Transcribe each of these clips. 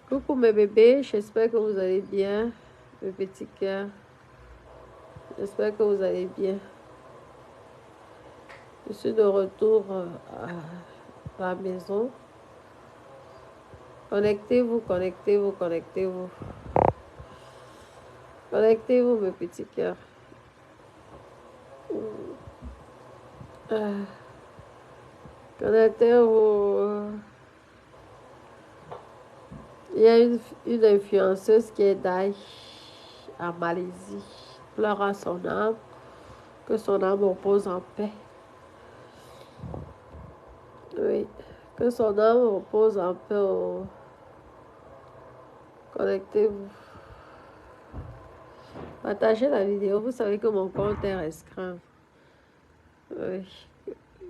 Coucou mes bébés, j'espère que vous allez bien, mes petits cœurs. J'espère que vous allez bien. Je suis de retour à la maison. Connectez-vous, connectez-vous, connectez-vous. Connectez-vous mes petits cœurs. Ah, Connectez-vous. Il y a une influenceuse qui est d'Aïe en Malaisie. Pleure à son âme, que son âme repose en paix. Oui, que son âme repose en paix. Connectez-vous. Partagez la vidéo. Vous savez que mon compte est restreint. Oui.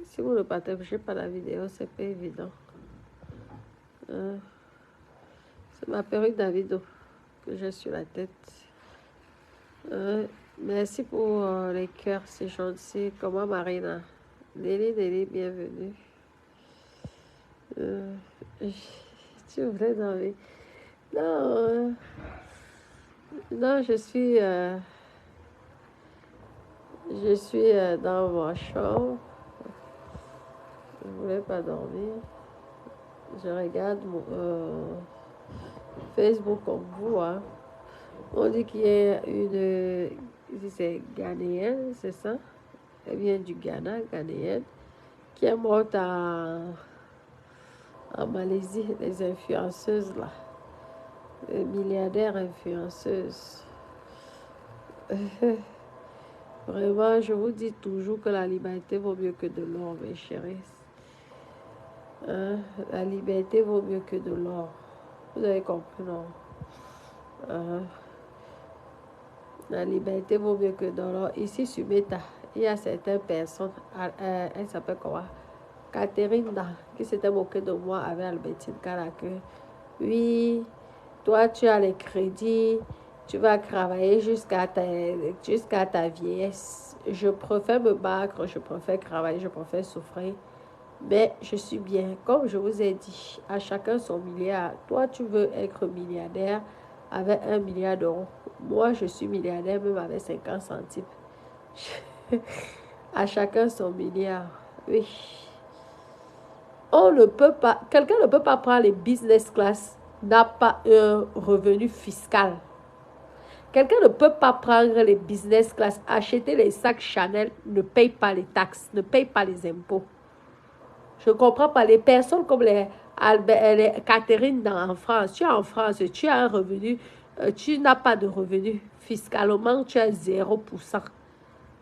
Si vous ne partagez pas la vidéo, c'est pas évident. C'est ma perruque Davido que j'ai sur la tête. Merci pour les cœurs, c'est gentil. Comment Marina? Nelly, bienvenue. Tu voulais dormir? Non, non, je suis dans ma chambre. Je ne voulais pas dormir. Je regarde mon Facebook comme vous. Hein. On dit qu'il y a une... C'est ghanéenne, c'est ça? Elle vient du Ghana, ghanéenne, qui est morte en Malaisie, les influenceuses là. Les milliardaires influenceuses. Vraiment, je vous dis toujours que la liberté vaut mieux que de l'or, mes chéris. Hein? La liberté vaut mieux que de l'or. Vous avez compris, non? La liberté vaut mieux que de l'or. Ici, sur Meta, il y a certaines personnes, elle s'appelle comment? Catherine, qui s'était moquée de moi avec Albertine Caraque. Oui, toi, tu as les crédits, tu vas travailler jusqu'à ta vieillesse. Je préfère me battre, je préfère travailler, je préfère souffrir. Mais je suis bien. Comme je vous ai dit, à chacun son milliard. Toi, tu veux être milliardaire avec 1 milliard d'euros. Moi, je suis milliardaire même avec 50 centimes. À chacun son milliard. Oui. On ne peut pas, quelqu'un ne peut pas prendre les business class, n'a pas un revenu fiscal. Quelqu'un ne peut pas prendre les business class, acheter les sacs Chanel, ne paye pas les taxes, ne paye pas les impôts. Je ne comprends pas. Les personnes comme les Catherine en France, tu es en France, tu as un revenu, tu n'as pas de revenu. Fiscalement, tu as 0%.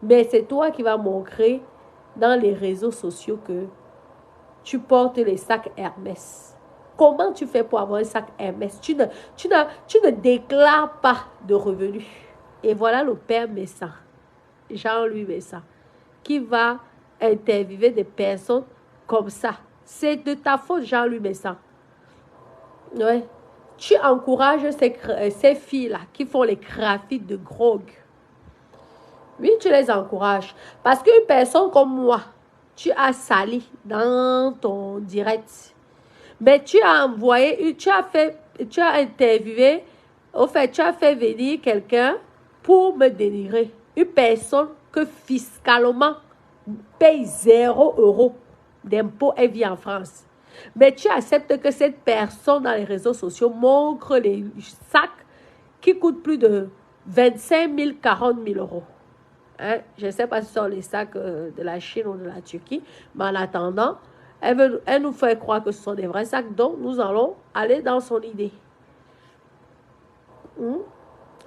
Mais c'est toi qui vas montrer dans les réseaux sociaux que tu portes les sacs Hermès. Comment tu fais pour avoir un sac Hermès? Tu ne déclares pas de revenus. Et voilà le père Messa, Jean-Louis Messa, qui va interviewer des personnes comme ça. C'est de ta faute, Jean-Louis Messa. Ouais. Tu encourages ces filles-là qui font les graphiques de grog. Oui, tu les encourages. Parce qu'une personne comme moi, tu as sali dans ton direct. Mais tu as envoyé, tu as interviewé, au fait, tu as fait venir quelqu'un pour me dénigrer. Une personne que fiscalement paye 0 € d'impôt, elle vit en France. Mais tu acceptes que cette personne dans les réseaux sociaux montre les sacs qui coûtent plus de 25 000, 40 000 euros. Hein? Je ne sais pas si ce sont les sacs de la Chine ou de la Turquie, mais en attendant, elle nous fait croire que ce sont des vrais sacs, donc nous allons aller dans son idée.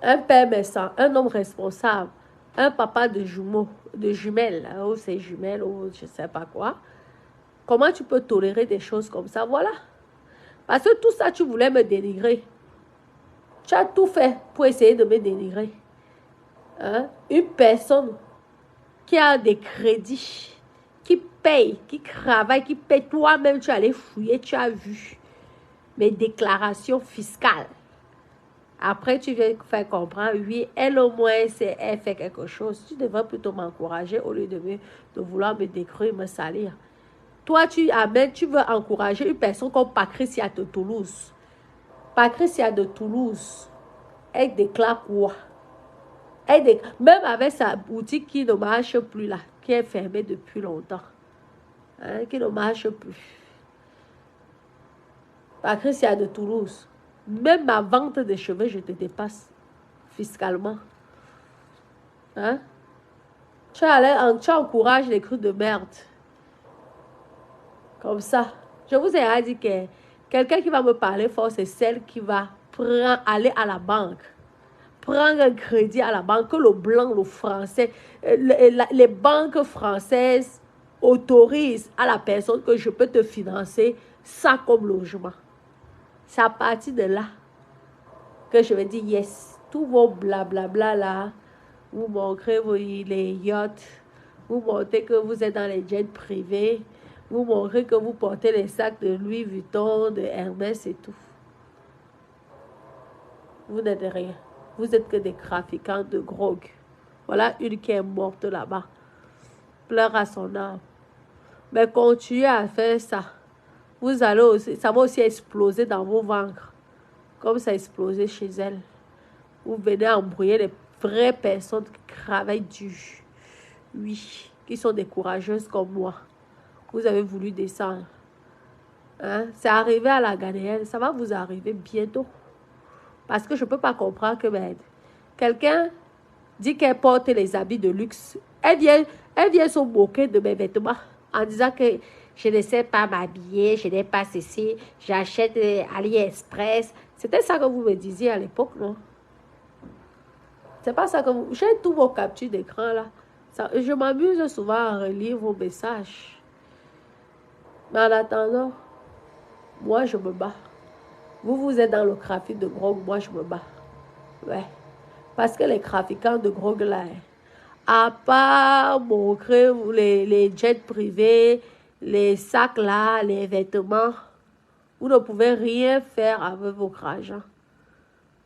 Un père médecin, un homme responsable, un papa de jumeaux, de jumelles, ou c'est jumelles, ou je ne sais pas quoi. Comment tu peux tolérer des choses comme ça? Voilà. Parce que tout ça, tu voulais me dénigrer. Tu as tout fait pour essayer de me dénigrer. Hein? Une personne qui a des crédits, qui paye, qui travaille, qui paye. Toi-même, tu allais fouiller, tu as vu mes déclarations fiscales. Après, tu viens faire comprendre, oui, elle au moins, elle fait quelque chose. Tu devrais plutôt m'encourager au lieu de vouloir me détruire, me salir. Toi, tu veux encourager une personne comme Patricia de Toulouse. Patricia de Toulouse, elle déclare quoi? Même avec sa boutique qui ne marche plus là, qui est fermée depuis longtemps, hein, qui ne marche plus. Patricia de Toulouse, même ma vente de cheveux, je te dépasse fiscalement. Hein? Tu encourages les crues de merde. Comme ça. Je vous ai dit que quelqu'un qui va me parler fort, c'est celle qui va aller à la banque. Prendre un crédit à la banque, le blanc, le français, les banques françaises autorisent à la personne que je peux te financer ça comme logement. C'est à partir de là que je vais dire yes. Tous vos blablabla là, vous montrez les yachts, vous montrez que vous êtes dans les jets privés, vous montrez que vous portez les sacs de Louis Vuitton, de Hermès et tout. Vous n'êtes rien. Vous êtes que des trafiquants de drogue. Voilà une qui est morte là-bas. Pleure à son âme. Mais continuez à faire ça. Vous allez aussi, ça va aussi exploser dans vos ventres. Comme ça a explosé chez elle. Vous venez embrouiller les vraies personnes qui travaillent dur. Oui, qui sont des courageuses comme moi. Vous avez voulu descendre. Hein? C'est arrivé à la Ghanéenne. Ça va vous arriver bientôt. Parce que je ne peux pas comprendre que quelqu'un dit qu'elle porte les habits de luxe. Elle vient se moquer de mes vêtements en disant que je ne sais pas m'habiller, je n'ai pas ceci, j'achète AliExpress. C'était ça que vous me disiez à l'époque, non? C'est pas ça que vous... J'ai tous vos captures d'écran là. Je m'amuse souvent à relire vos messages. Mais en attendant, moi je me bats. Vous êtes dans le trafic de drogue, moi je me bats. Ouais. Parce que les trafiquants de drogue là, à part montrer les jets privés, les sacs là, les vêtements, vous ne pouvez rien faire avec votre argent.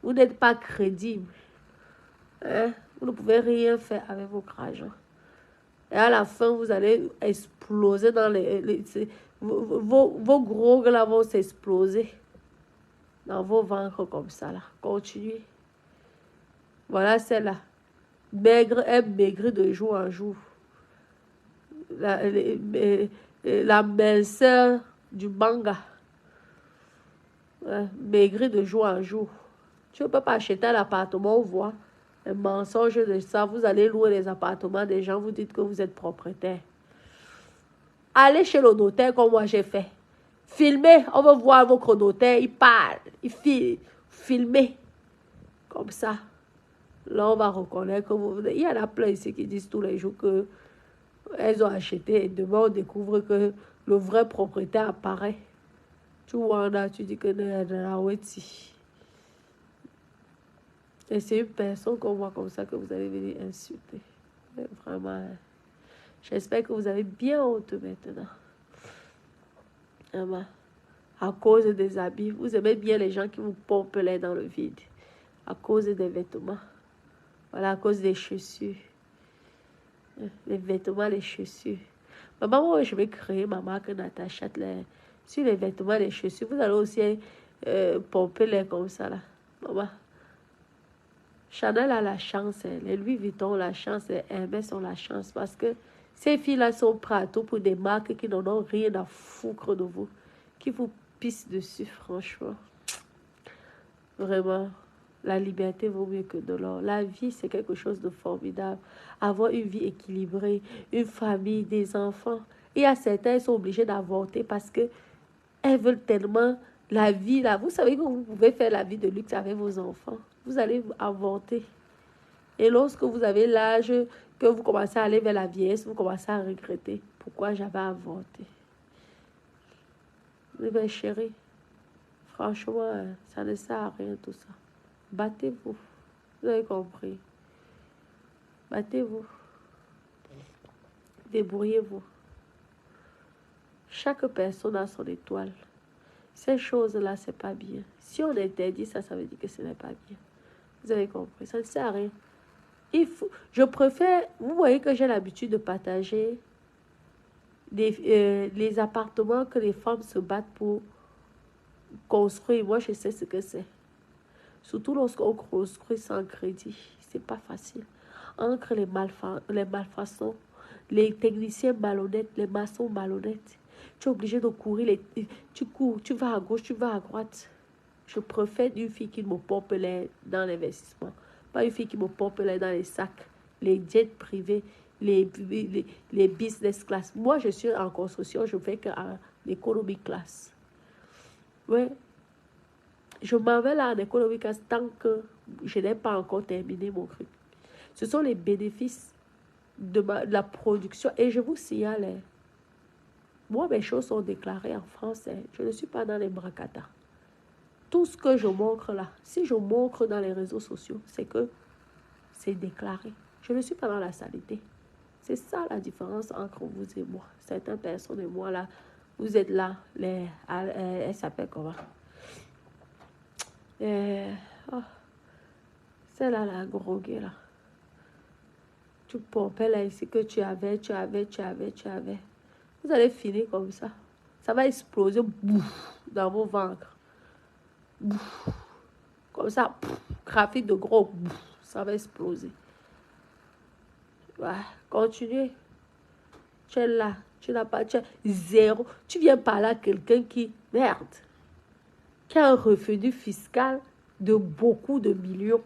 Vous n'êtes pas crédible. Hein? Vous ne pouvez rien faire avec votre argent. Et à la fin, vous allez exploser dans vos drogues là vont s'exploser dans vos ventres comme ça là. Continuez. Voilà celle-là. Maigre est maigre de jour en jour. La minceur du manga. Maigre de jour en jour. Tu ne peux pas acheter un appartement où voit un mensonge de ça. Vous allez louer les appartements des gens, vous dites que vous êtes propriétaire. Allez chez le notaire comme moi j'ai fait. Filmez, on va voir votre notaire, il parle, il filmez. Comme ça. Là, on va reconnaître que vous... Il y en a plein ici qui disent tous les jours qu'elles ont acheté et demain, on découvre que le vrai propriétaire apparaît. Tu vois, là, tu dis que et c'est une personne qu'on voit comme ça que vous allez venir insulter. Mais vraiment, j'espère que vous avez bien honte maintenant. Vraiment. À cause des habits, vous aimez bien les gens qui vous pompent l'air dans le vide. À cause des vêtements. Voilà, à cause des chaussures. Les vêtements, les chaussures. Maman, moi, je vais créer ma marque Natacha. Sur les vêtements, les chaussures, vous allez aussi pomper l'air comme ça, là. Maman. Chanel a la chance, les Louis Vuitton ont la chance, les Hermès ont la chance. Parce que ces filles-là sont prêtes à tout pour des marques qui n'en ont rien à foutre de vous. Qui vous pissent dessus, franchement. Vraiment. La liberté vaut mieux que de l'or. La vie, c'est quelque chose de formidable. Avoir une vie équilibrée, une famille, des enfants. Il y a certains qui sont obligés d'avorter parce que elles veulent tellement la vie là. Vous savez que vous pouvez faire la vie de luxe avec vos enfants. Vous allez avorter. Et lorsque vous avez l'âge que vous commencez à aller vers la vieillesse, vous commencez à regretter. Pourquoi j'avais avorté? Mais chérie, franchement, ça ne sert à rien tout ça. Battez-vous. Vous avez compris. Battez-vous. Débrouillez-vous. Chaque personne a son étoile. Ces choses-là, c'est pas bien. Si on interdit ça, ça veut dire que ce n'est pas bien. Vous avez compris. Ça ne sert à rien. Je préfère... Vous voyez que j'ai l'habitude de partager les appartements que les femmes se battent pour construire, moi, je sais ce que c'est. Surtout lorsqu'on construit sans crédit, c'est pas facile. Entre les malfaçons, les techniciens malhonnêtes, les maçons malhonnêtes, tu es obligé de courir, tu cours, tu vas à gauche, tu vas à droite. Je préfère une fille qui me pompe l'air dans l'investissement, pas une fille qui me pompe l'air dans les sacs, les jets privés, les business class. Moi, je suis en construction, je fais qu'en economy class. Ouais, je m'en vais là en économie class tant que je n'ai pas encore terminé mon truc. Ce sont les bénéfices de la production. Et je vous signale, hein, moi, mes choses sont déclarées en France. Hein, je ne suis pas dans les bracatas. Tout ce que je montre là, si je montre dans les réseaux sociaux, c'est que c'est déclaré. Je ne suis pas dans la saleté. C'est ça la différence entre vous et moi. Certaines personnes et moi là, vous êtes là, elle s'appelle comment? Oh, c'est là la groguée là. Tu pompais là ici que tu avais. Vous allez finir comme ça. Ça va exploser bouf, dans vos ventres. Bouf, comme ça, trafic de gros, bouf, ça va exploser. Ouais, continuez. Tu es là, tu n'as pas, tu as zéro. Tu viens parler à quelqu'un qui, merde, qui a un revenu fiscal de beaucoup de millions.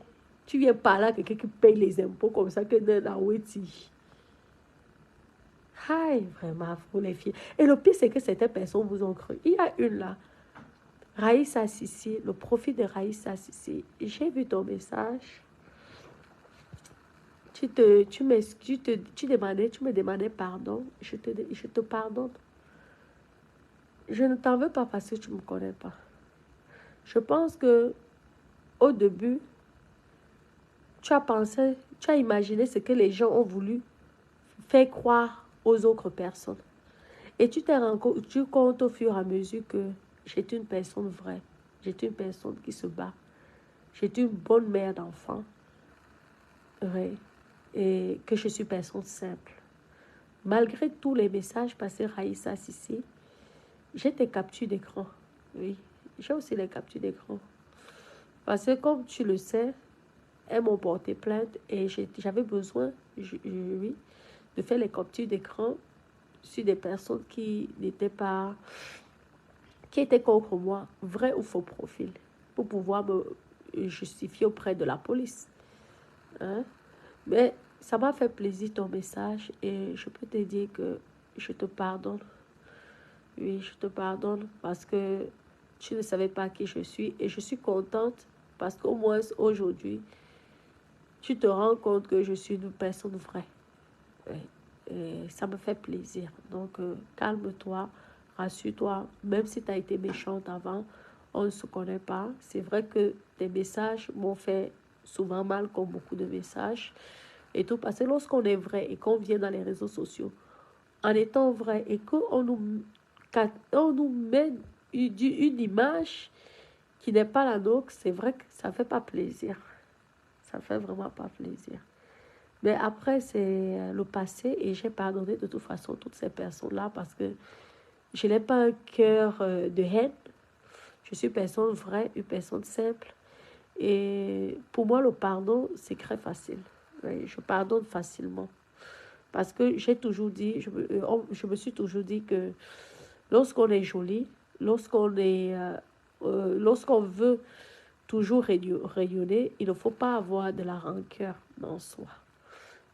Tu viens parler à quelqu'un qui paye les impôts comme ça que de la ouéti. Aïe, vraiment, vous les filles. Et le pire, c'est que certaines personnes vous ont cru. Il y a une là, Raïssa Sissi, le profil de Raïssa Sissi. J'ai vu ton message. Tu me demandais pardon. Je te pardonne. Je ne t'en veux pas parce que tu ne me connais pas. Je pense que au début, tu as pensé, tu as imaginé ce que les gens ont voulu faire croire aux autres personnes. Et tu comptes au fur et à mesure que j'étais une personne vraie. J'étais une personne qui se bat. J'étais une bonne mère d'enfant. Oui. Et que je suis une personne simple. Malgré tous les messages passés Raïssa Sissi, j'ai des captures d'écran. Oui, j'ai aussi les captures d'écran. Parce que comme tu le sais, elles m'ont porté plainte et j'avais besoin, oui, de faire les captures d'écran sur des personnes qui n'étaient pas, qui étaient contre moi, vrai ou faux profil, pour pouvoir me justifier auprès de la police. Hein? Mais ça m'a fait plaisir ton message et je peux te dire que je te pardonne. Oui, je te pardonne parce que tu ne savais pas qui je suis et je suis contente parce qu'au moins aujourd'hui, tu te rends compte que je suis une personne vraie. Et ça me fait plaisir. Donc, calme-toi, rassure-toi. Même si tu as été méchante avant, on ne se connaît pas. C'est vrai que tes messages m'ont fait souvent mal, comme beaucoup de messages. Et tout, parce que lorsqu'on est vrai et qu'on vient dans les réseaux sociaux, en étant vrai et qu'on nous met une image qui n'est pas la nôtre, c'est vrai que ça ne fait pas plaisir. Ça ne fait vraiment pas plaisir. Mais après, c'est le passé et j'ai pardonné de toute façon toutes ces personnes-là parce que je n'ai pas un cœur de haine. Je suis une personne vraie, une personne simple. Et pour moi, le pardon, c'est très facile. Oui, je pardonne facilement. Parce que j'ai toujours dit, je me suis toujours dit que lorsqu'on est joli, lorsqu'on veut toujours rayonner, il ne faut pas avoir de la rancœur dans soi.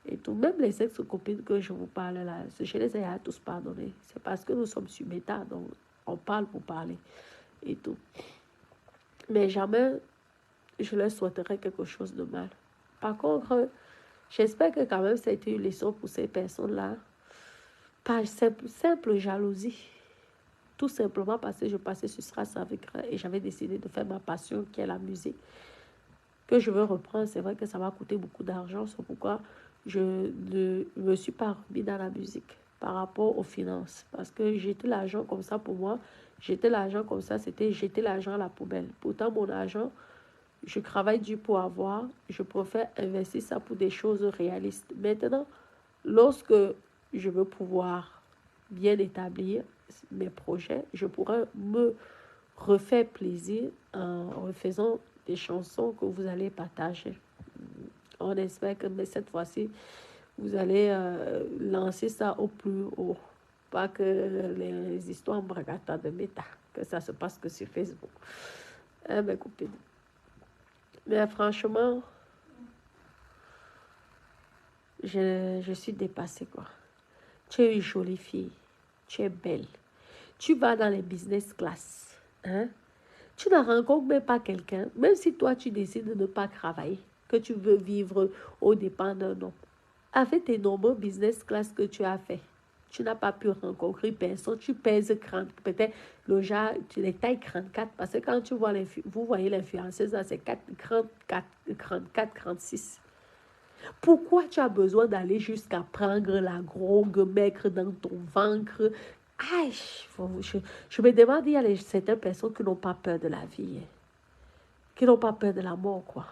Et tout, même les ex-copines que je vous parle là, je les ai à tous pardonnés. C'est parce que nous sommes sur méta, donc on parle pour parler et tout. Mais jamais je leur souhaiterais quelque chose de mal. Par contre, j'espère que quand même ça a été une leçon pour ces personnes-là. Pas simple jalousie. Tout simplement parce que je passais sur Strasse avec et j'avais décidé de faire ma passion qui est la musique. Que je veux reprendre, c'est vrai que ça m'a coûté beaucoup d'argent. C'est pourquoi je ne me suis pas remis dans la musique par rapport aux finances. Parce que jeter l'argent comme ça pour moi, jeter l'argent comme ça, c'était jeter l'argent à la poubelle. Pourtant, mon argent, je travaille dur pour avoir. Je préfère investir ça pour des choses réalistes. Maintenant, lorsque je veux pouvoir bien établir mes projets, je pourrais me refaire plaisir en refaisant des chansons que vous allez partager. On espère que mais cette fois-ci, vous allez lancer ça au plus haut. Pas que les histoires bragata de méta, que ça se passe que sur Facebook. Mes copines. Mais franchement, je suis dépassée, quoi. Tu es une jolie fille. Tu es belle. Tu vas dans les business class. Hein? Tu ne rencontres même pas quelqu'un, même si toi, tu décides de ne pas travailler, que tu veux vivre au dépens d'un homme. Avec tes nombreux business class que tu as fait, tu n'as pas pu rencontrer personne. Tu pèses 30, peut-être le genre, tu les tailles 34, parce que quand tu vois vous voyez l'influenceuse, c'est 34, 36. Pourquoi tu as besoin d'aller jusqu'à prendre la grogue maigre dans ton ventre? Aïe, je me demande, il y a certaines personnes qui n'ont pas peur de la vie, hein, qui n'ont pas peur de la mort, quoi.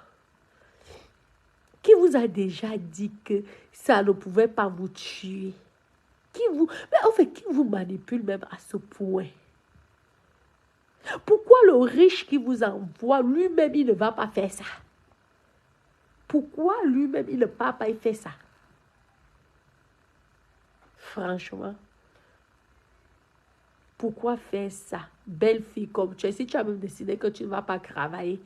Qui vous a déjà dit que ça ne pouvait pas vous tuer? Mais en fait, qui vous manipule même à ce point? Pourquoi le riche qui vous envoie, lui-même, il ne va pas faire ça? Pourquoi lui-même, il ne va pas faire ça? Franchement, pourquoi faire ça? Belle fille comme tu es, si tu as même décidé que tu ne vas pas travailler,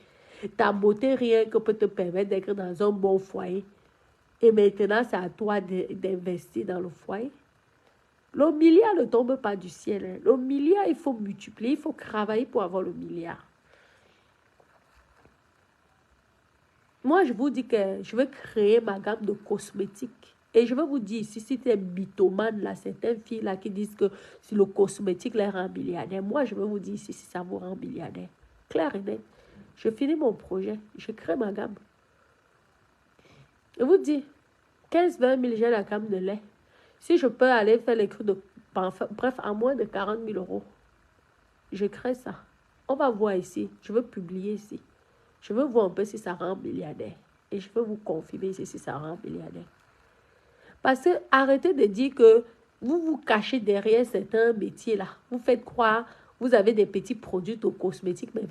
ta beauté rien que peut te permettre d'être dans un bon foyer. Et maintenant, c'est à toi d'investir dans le foyer. Le milliard ne tombe pas du ciel. Hein. Le milliard, il faut multiplier, il faut travailler pour avoir le milliard. Moi, je vous dis que je vais créer ma gamme de cosmétiques. Et je vais vous dire ici, si tu es mythomane, là, certaines filles là qui disent que si le cosmétique les rend milliardaire, moi, je vais vous dire ici, si ça vous rend milliardaire. Clair et net. Je finis mon projet, je crée ma gamme. Je vous dis, 15-20 000, j'ai la gamme de lait. Si je peux aller faire les crus de... Bref, à moins de 40 000 euros, je crée ça. On va voir ici. Je veux publier ici. Je veux voir un peu si ça rend milliardaire. Et je veux vous confirmer ici si ça rend milliardaire. Parce que arrêtez de dire que vous vous cachez derrière certains métiers-là. Vous faites croire, vous avez des petits produits de cosmétiques, mais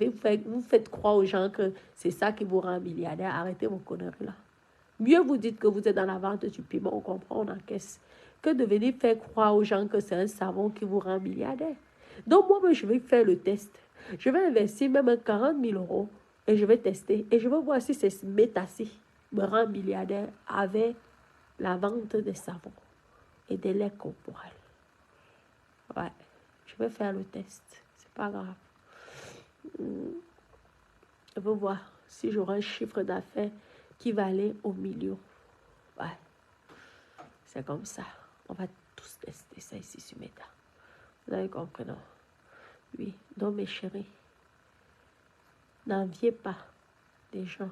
vous faites croire aux gens que c'est ça qui vous rend milliardaire. Arrêtez vos conneries-là. Mieux vous dites que vous êtes dans la vente du piment, on comprend, on encaisse, que de venir faire croire aux gens que c'est un savon qui vous rend milliardaire. Donc moi, je vais faire le test. Je vais investir même 40 000 euros et je vais tester. Et je vais voir si cette métassi me rend milliardaire avec la vente des savons et des laits corporels. Ouais, je vais faire le test. C'est pas grave. Je vais voir si j'aurai un chiffre d'affaires qui va aller au milieu. Ouais, c'est comme ça. On va tous tester ça ici sur Meta. Vous avez compris, non? Oui, donc mes chéris, n'enviez pas des gens.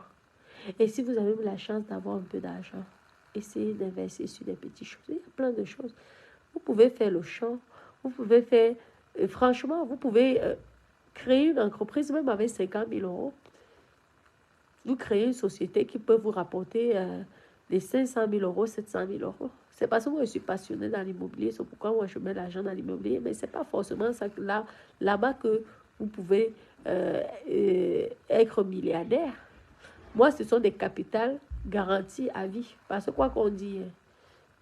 Et si vous avez la chance d'avoir un peu d'argent, essayez d'investir sur des petites choses. Il y a plein de choses. Vous pouvez faire le chant, vous pouvez faire... franchement, vous pouvez créer une entreprise même avec 50 000 euros. Vous créez une société qui peut vous rapporter les 500 000 euros, 700 000 euros. C'est parce que moi, je suis passionnée dans l'immobilier. C'est pourquoi moi, je mets l'argent dans l'immobilier. Mais ce n'est pas forcément ça là-bas que vous pouvez être milliardaire. Moi, ce sont des capitales garanties à vie. Parce que quoi qu'on dit,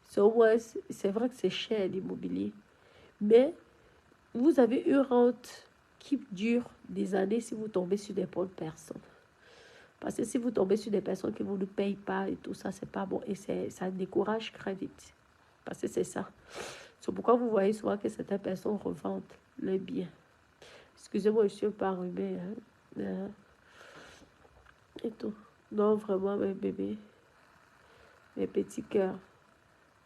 c'est vrai que c'est cher l'immobilier. Mais vous avez une rente qui dure des années si vous tombez sur des bonnes personnes. Parce que si vous tombez sur des personnes qui ne vous payent pas et tout ça, c'est pas bon. Et ça décourage très vite. Parce que c'est ça. C'est pourquoi vous voyez souvent que certaines personnes revendent les biens. Excusez-moi, je suis un peu enrhumée. Hein? Et tout. Non, vraiment, mes bébés, mes petits cœurs,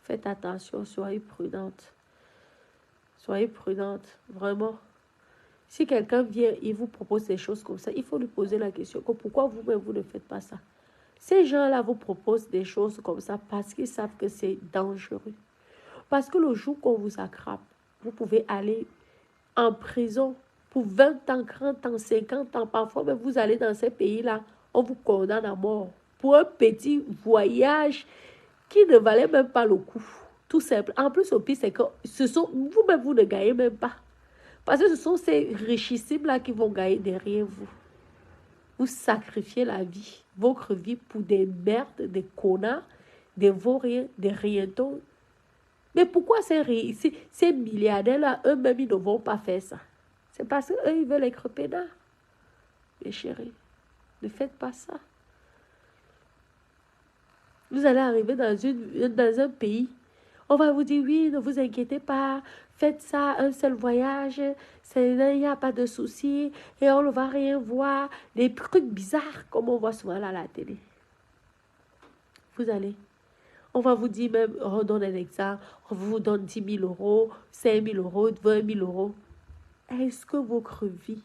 faites attention, soyez prudentes. Soyez prudentes, vraiment. Si quelqu'un vient, il vous propose des choses comme ça, il faut lui poser la question, pourquoi vous-même, vous ne faites pas ça? Ces gens-là vous proposent des choses comme ça parce qu'ils savent que c'est dangereux. Parce que le jour qu'on vous attrape, vous pouvez aller en prison pour 20 ans, 30 ans, 50 ans. Parfois, même vous allez dans ces pays-là, on vous condamne à mort pour un petit voyage qui ne valait même pas le coup. Tout simple. En plus, au pire, c'est que vous-même, vous ne gagnez même pas. Parce que ce sont ces richissimes-là qui vont gagner derrière vous. Vous sacrifiez la vie, votre vie pour des merdes, des connards, des vauriens, des rientons. Mais pourquoi ces milliardaires-là, eux-mêmes, ils ne vont pas faire ça? C'est parce qu'eux, ils veulent être peinards. Mes chéris, ne faites pas ça. Vous allez arriver dans un pays, on va vous dire, oui, ne vous inquiétez pas, faites ça, un seul voyage, il n'y a pas de souci, et on ne va rien voir. Des trucs bizarres, comme on voit souvent là à la télé. Vous allez. On va vous dire même, on donne un exemple, on vous donne 10 000 euros, 5 000 euros, 20 000 euros. Est-ce que votre vie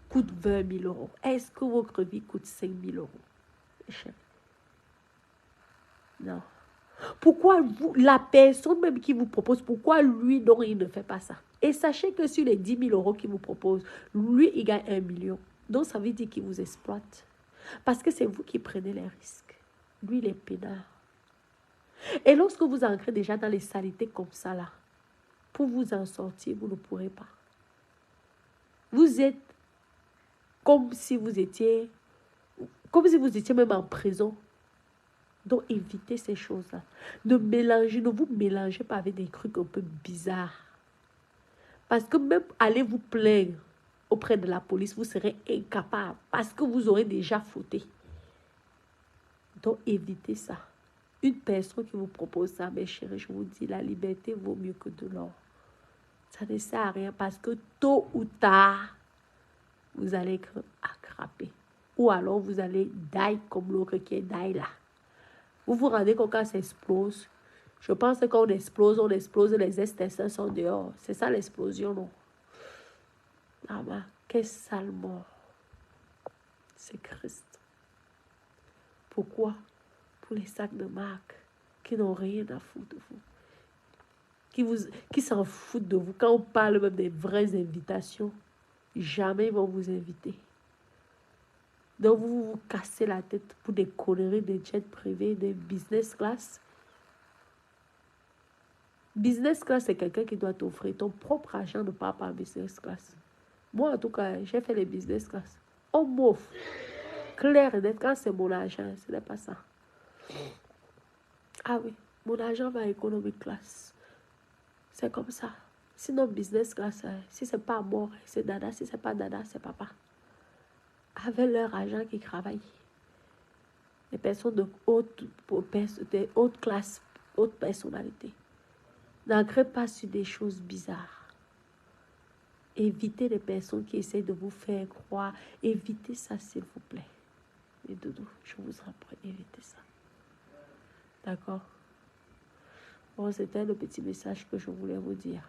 coûte 20 000 euros? Est-ce que votre vie coûte 5 000 euros? Non. Pourquoi vous, la personne même qui vous propose, pourquoi lui, non, il ne fait pas ça? Et sachez que sur les 10 000 euros qu'il vous propose, lui, il gagne 1 million. Donc, ça veut dire qu'il vous exploite. Parce que c'est vous qui prenez les risques. Lui, il est peinard. Et lorsque vous entrez déjà dans les saletés comme ça, là, pour vous en sortir, vous ne pourrez pas. Vous êtes comme si vous étiez même en prison. Donc, évitez ces choses-là. Ne vous mélangez pas avec des trucs un peu bizarres. Parce que même aller vous plaindre auprès de la police, vous serez incapable. Parce que vous aurez déjà fauté. Donc, évitez ça. Une personne qui vous propose ça, mes chéris, je vous dis, la liberté vaut mieux que de l'or. Ça ne sert à rien parce que tôt ou tard, vous allez être attrapé. Ou alors, vous allez die comme l'autre qui est die là. Vous vous rendez compte quand ça explose? Je pense que quand on explose, les intestins sont dehors. C'est ça l'explosion, non? Ah ben, quelle sale mort. C'est Christ. Pourquoi? Pour les sacs de marque qui n'ont rien à foutre de vous. Qui s'en foutent de vous. Quand on parle même des vraies invitations, jamais ils vont vous inviter. Donc vous vous cassez la tête pour des conneries, des jets privés, des business class. Business class, c'est quelqu'un qui doit t'offrir ton propre argent, ne part pas en business class. Moi, en tout cas, j'ai fait les business class. On m'offre. Clair et net, quand c'est mon argent, ce n'est pas ça. Ah oui, mon argent va à economic class. C'est comme ça. Sinon, business class, si c'est pas mort, c'est dada. Si c'est pas dada, c'est papa. Avec leur argent qui travaille. Les personnes de haute classe, haute personnalité. N'ancrez pas sur des choses bizarres. Évitez les personnes qui essaient de vous faire croire. Évitez ça, s'il vous plaît. Les doudous, je vous en prie, évitez ça. D'accord? Bon, c'était le petit message que je voulais vous dire.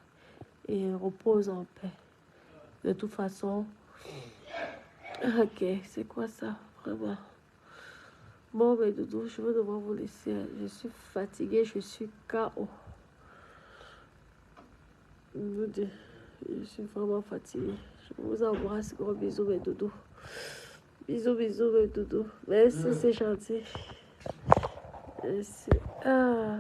Et repose en paix. De toute façon, ok, c'est quoi ça? Vraiment. Bon, mais doudou, je vais devoir vous laisser. Je suis fatiguée, je suis KO. Je suis vraiment fatiguée. Je vous embrasse. Gros bisous, mes doudous. Bisous, bisous, mes doudous. Merci, c'est gentil. Merci. Ah.